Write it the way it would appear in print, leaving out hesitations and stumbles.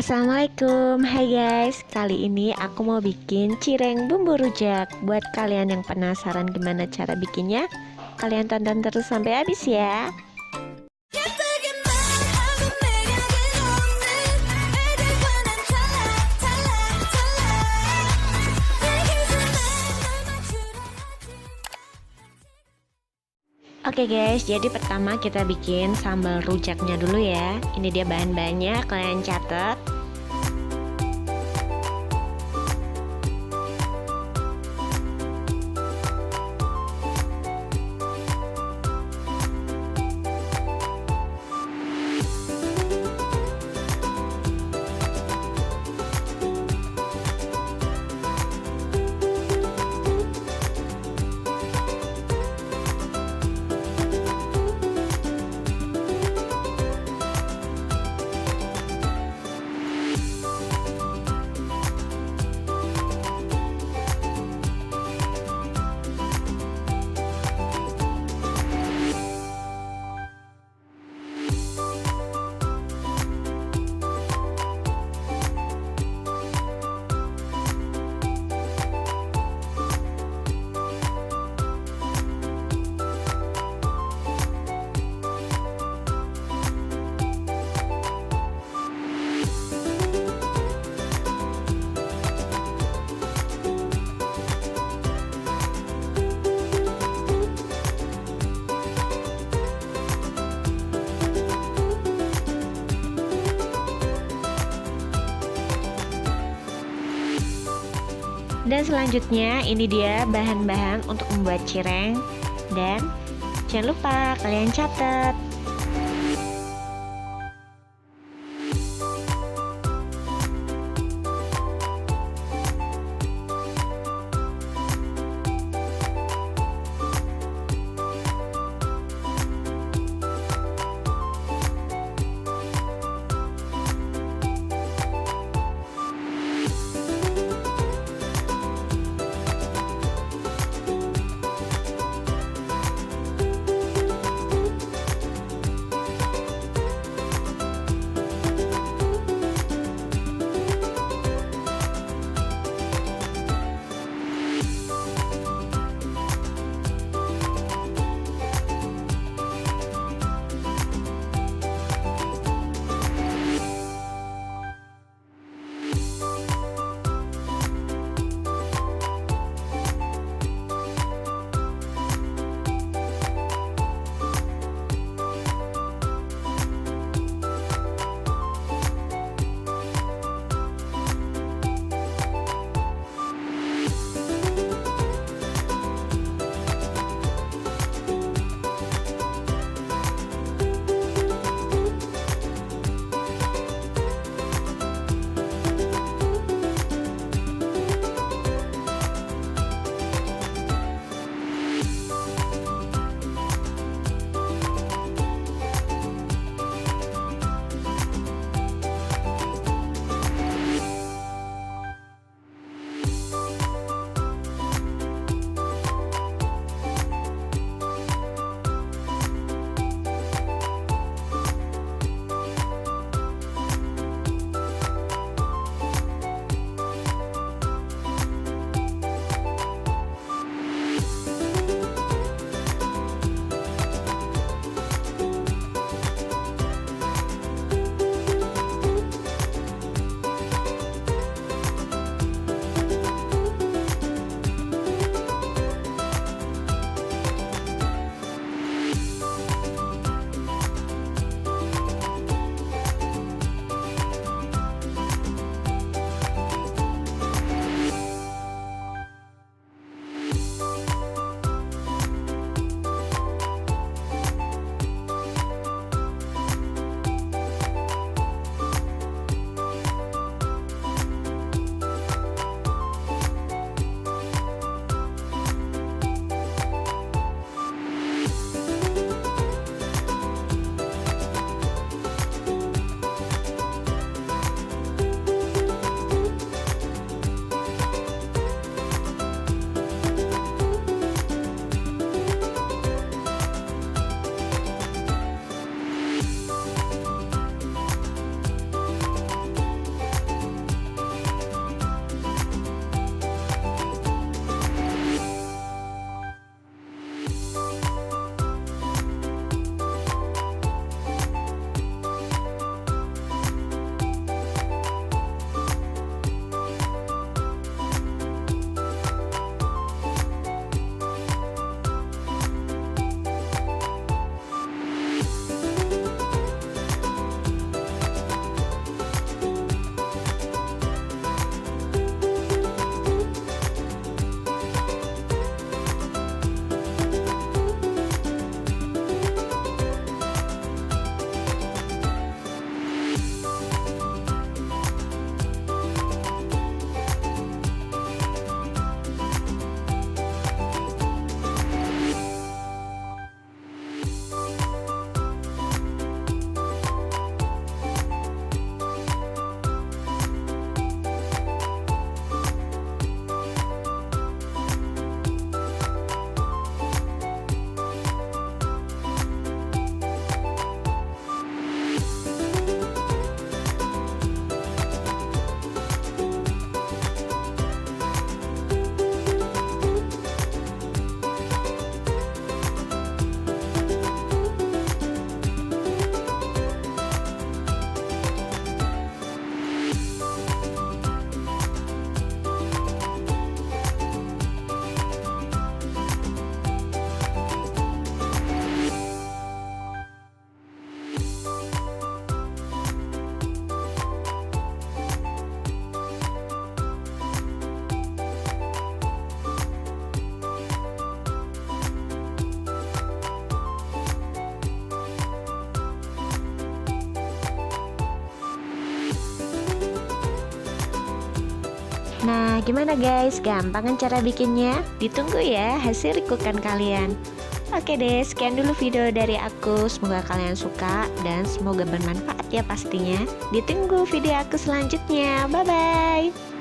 Assalamualaikum, hai guys. Kali ini aku mau bikin cireng bumbu rujak. Buat kalian yang penasaran gimana cara bikinnya, kalian tonton terus sampai habis ya. Oke guys, jadi pertama kita bikin sambal rujaknya dulu ya. Ini dia bahan-bahannya, kalian catat. Dan selanjutnya ini dia bahan-bahan untuk membuat cireng. Dan jangan lupa kalian catat. Nah, gimana guys? Gampang kan cara bikinnya? Ditunggu ya hasil rikukan kalian. Oke deh, sekian dulu video dari aku. Semoga kalian suka dan semoga bermanfaat ya pastinya. Ditunggu video aku selanjutnya. Bye-bye.